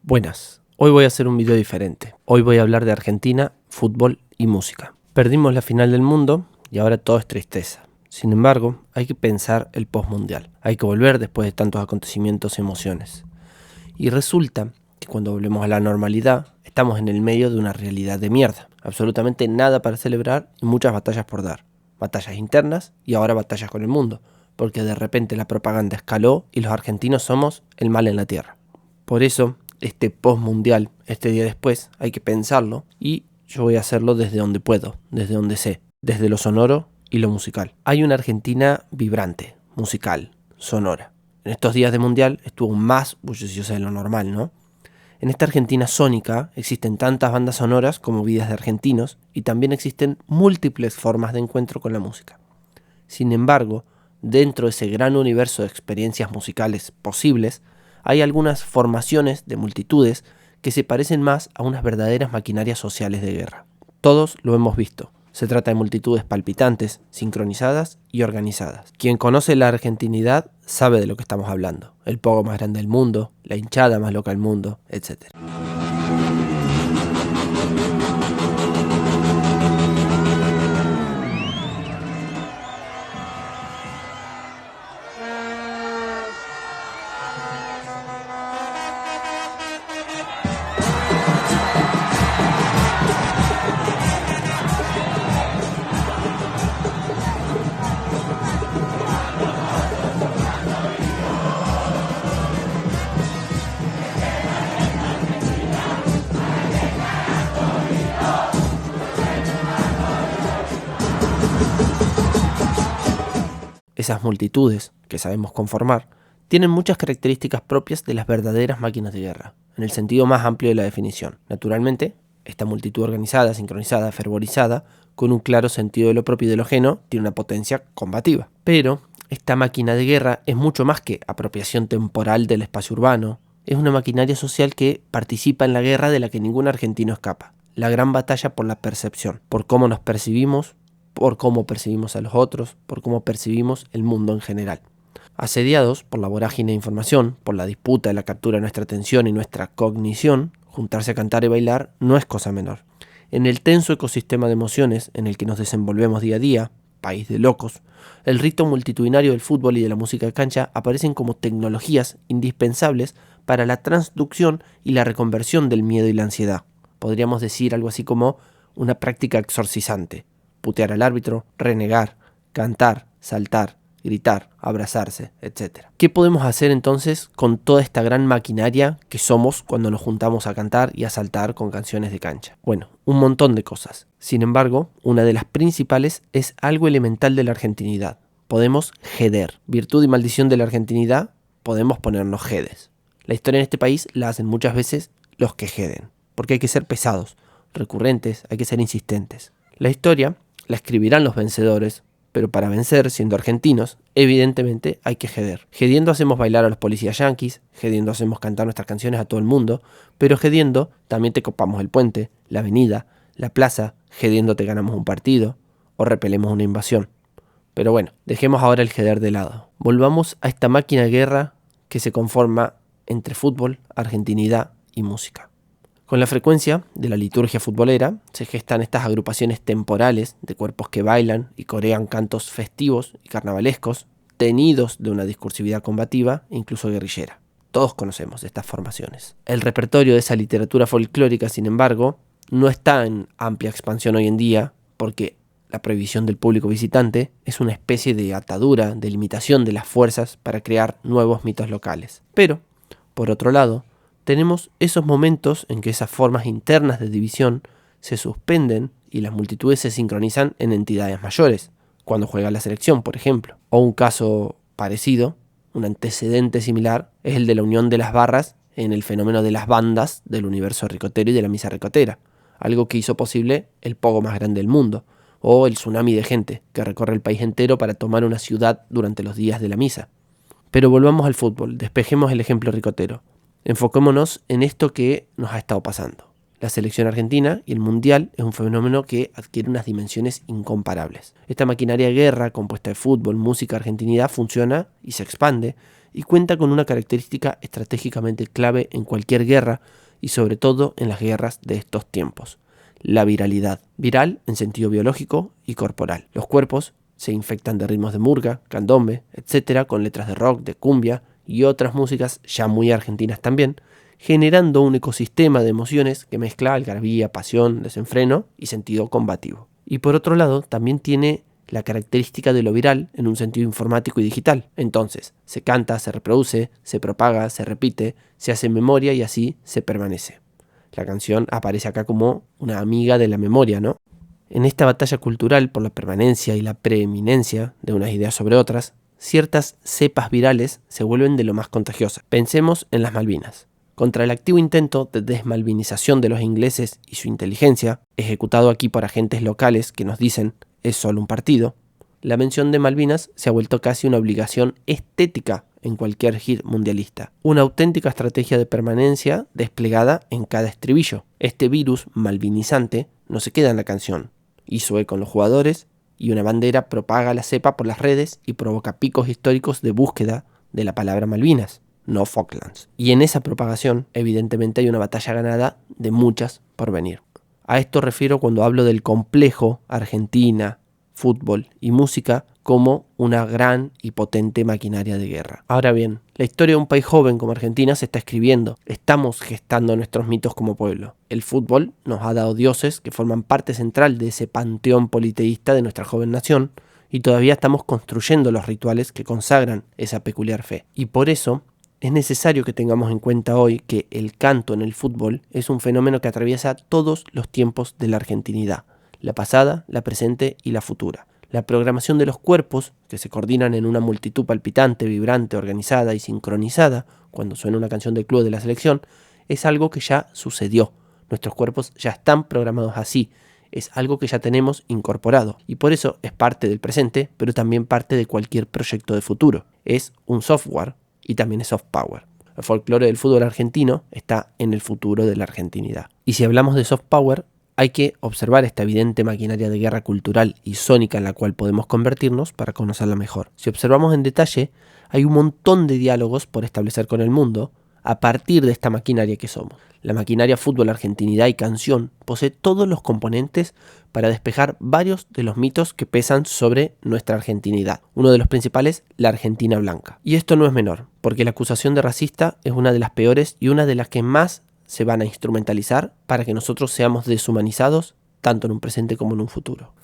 Buenas, hoy voy a hacer un video diferente. Hoy voy a hablar de Argentina, fútbol y música. Perdimos la final del mundo y ahora todo es tristeza. Sin embargo, hay que pensar el postmundial. Hay que volver después de tantos acontecimientos y emociones. Y resulta que cuando volvemos a la normalidad, estamos en el medio de una realidad de mierda. Absolutamente nada para celebrar y muchas batallas por dar. Batallas internas y ahora batallas con el mundo, porque de repente la propaganda escaló y los argentinos somos el mal en la tierra. Por eso, este postmundial, este día después, hay que pensarlo y yo voy a hacerlo desde donde puedo, desde donde sé, desde lo sonoro y lo musical. Hay una Argentina vibrante, musical, sonora. En estos días de mundial estuvo más bulliciosa de lo normal, ¿no? En esta Argentina sónica existen tantas bandas sonoras como vidas de argentinos y también existen múltiples formas de encuentro con la música. Sin embargo, dentro de ese gran universo de experiencias musicales posibles, hay algunas formaciones de multitudes que se parecen más a unas verdaderas maquinarias sociales de guerra. Todos lo hemos visto. Se trata de multitudes palpitantes, sincronizadas y organizadas. Quien conoce la argentinidad sabe de lo que estamos hablando. El pogo más grande del mundo, la hinchada más loca del mundo, etc. Esas multitudes, que sabemos conformar, tienen muchas características propias de las verdaderas máquinas de guerra, en el sentido más amplio de la definición. Naturalmente, esta multitud organizada, sincronizada, fervorizada, con un claro sentido de lo propio y de lo ajeno, tiene una potencia combativa. Pero esta máquina de guerra es mucho más que apropiación temporal del espacio urbano. Es una maquinaria social que participa en la guerra de la que ningún argentino escapa. La gran batalla por la percepción, por cómo nos percibimos, por cómo percibimos a los otros, por cómo percibimos el mundo en general. Asediados por la vorágine de información, por la disputa de la captura de nuestra atención y nuestra cognición, juntarse a cantar y bailar no es cosa menor. En el tenso ecosistema de emociones en el que nos desenvolvemos día a día, país de locos, el rito multitudinario del fútbol y de la música de cancha aparecen como tecnologías indispensables para la transducción y la reconversión del miedo y la ansiedad. Podríamos decir algo así como una práctica exorcizante. Putear al árbitro, renegar, cantar, saltar, gritar, abrazarse, etc. ¿Qué podemos hacer entonces con toda esta gran maquinaria que somos cuando nos juntamos a cantar y a saltar con canciones de cancha? Bueno, un montón de cosas. Sin embargo, una de las principales es algo elemental de la argentinidad. Podemos jeder. Virtud y maldición de la argentinidad, podemos ponernos jedes. La historia en este país la hacen muchas veces los que jeden, porque hay que ser pesados, recurrentes, hay que ser insistentes. La historia la escribirán los vencedores, pero para vencer, siendo argentinos, evidentemente hay que jeder. Jediendo hacemos bailar a los policías yanquis, jediendo hacemos cantar nuestras canciones a todo el mundo, pero jediendo también te copamos el puente, la avenida, la plaza, jediendo te ganamos un partido o repelemos una invasión. Pero bueno, dejemos ahora el jeder de lado. Volvamos a esta máquina de guerra que se conforma entre fútbol, argentinidad y música. Con la frecuencia de la liturgia futbolera se gestan estas agrupaciones temporales de cuerpos que bailan y corean cantos festivos y carnavalescos, tenidos de una discursividad combativa e incluso guerrillera. Todos conocemos estas formaciones. El repertorio de esa literatura folclórica, sin embargo, no está en amplia expansión hoy en día porque la prohibición del público visitante es una especie de atadura, de limitación de las fuerzas para crear nuevos mitos locales. Pero, por otro lado, tenemos esos momentos en que esas formas internas de división se suspenden y las multitudes se sincronizan en entidades mayores, cuando juega la selección, por ejemplo. O un caso parecido, un antecedente similar, es el de la unión de las barras en el fenómeno de las bandas del universo ricotero y de la misa ricotera, algo que hizo posible el pogo más grande del mundo, o el tsunami de gente que recorre el país entero para tomar una ciudad durante los días de la misa. Pero volvamos al fútbol, despejemos el ejemplo ricotero. Enfoquémonos en esto que nos ha estado pasando. La selección argentina y el mundial es un fenómeno que adquiere unas dimensiones incomparables. Esta maquinaria de guerra compuesta de fútbol, música, argentinidad funciona y se expande y cuenta con una característica estratégicamente clave en cualquier guerra y sobre todo en las guerras de estos tiempos: la viralidad. Viral en sentido biológico y corporal. Los cuerpos se infectan de ritmos de murga, candombe, etc., con letras de rock, de cumbia y otras músicas ya muy argentinas también, generando un ecosistema de emociones que mezcla algarabía, pasión, desenfreno y sentido combativo. Y por otro lado, también tiene la característica de lo viral en un sentido informático y digital. Entonces, se canta, se reproduce, se propaga, se repite, se hace memoria y así se permanece. La canción aparece acá como una amiga de la memoria, ¿no? En esta batalla cultural por la permanencia y la preeminencia de unas ideas sobre otras, ciertas cepas virales se vuelven de lo más contagiosas. Pensemos en las Malvinas. Contra el activo intento de desmalvinización de los ingleses y su inteligencia, ejecutado aquí por agentes locales que nos dicen es solo un partido, la mención de Malvinas se ha vuelto casi una obligación estética en cualquier hit mundialista. Una auténtica estrategia de permanencia desplegada en cada estribillo. Este virus malvinizante no se queda en la canción. Hizo eco en los jugadores y una bandera propaga la cepa por las redes y provoca picos históricos de búsqueda de la palabra Malvinas, no Falklands. Y en esa propagación, evidentemente, hay una batalla ganada de muchas por venir. A esto refiero cuando hablo del complejo Argentina, fútbol y música como una gran y potente maquinaria de guerra. Ahora bien, la historia de un país joven como Argentina se está escribiendo. Estamos gestando nuestros mitos como pueblo. El fútbol nos ha dado dioses que forman parte central de ese panteón politeísta de nuestra joven nación, y todavía estamos construyendo los rituales que consagran esa peculiar fe. Y por eso es necesario que tengamos en cuenta hoy que el canto en el fútbol es un fenómeno que atraviesa todos los tiempos de la argentinidad: la pasada, la presente y la futura. La programación de los cuerpos, que se coordinan en una multitud palpitante, vibrante, organizada y sincronizada cuando suena una canción del club de la selección, es algo que ya sucedió. Nuestros cuerpos ya están programados así, es algo que ya tenemos incorporado y por eso es parte del presente, pero también parte de cualquier proyecto de futuro. Es un software y también es soft power. El folclore del fútbol argentino está en el futuro de la argentinidad. Y si hablamos de soft power, hay que observar esta evidente maquinaria de guerra cultural y sónica en la cual podemos convertirnos para conocerla mejor. Si observamos en detalle, hay un montón de diálogos por establecer con el mundo a partir de esta maquinaria que somos. La maquinaria fútbol, argentinidad y canción posee todos los componentes para despejar varios de los mitos que pesan sobre nuestra argentinidad. Uno de los principales, la Argentina blanca. Y esto no es menor, porque la acusación de racista es una de las peores y una de las que más se van a instrumentalizar para que nosotros seamos deshumanizados tanto en un presente como en un futuro.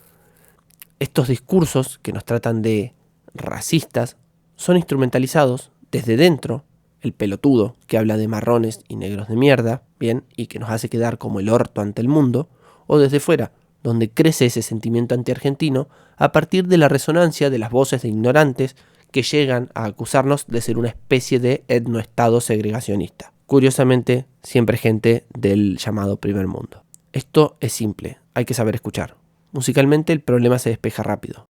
Estos discursos que nos tratan de racistas son instrumentalizados desde dentro. El pelotudo que habla de marrones y negros de mierda, bien, y que nos hace quedar como el orto ante el mundo, o desde fuera, donde crece ese sentimiento antiargentino a partir de la resonancia de las voces de ignorantes que llegan a acusarnos de ser una especie de etnoestado segregacionista. Curiosamente, siempre gente del llamado primer mundo. Esto es simple, hay que saber escuchar. Musicalmente el problema se despeja rápido.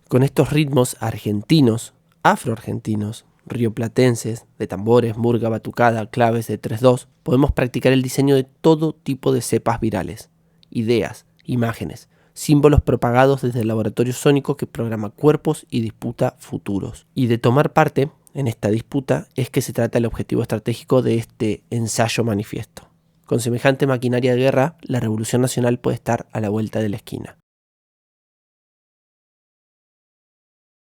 Con estos ritmos argentinos, afroargentinos, rioplatenses, de tambores, murga, batucada, claves de 3/2, podemos practicar el diseño de todo tipo de cepas virales, ideas, imágenes, símbolos propagados desde el laboratorio sónico que programa cuerpos y disputa futuros. Y de tomar parte en esta disputa es que se trata el objetivo estratégico de este ensayo manifiesto. Con semejante maquinaria de guerra, la revolución nacional puede estar a la vuelta de la esquina.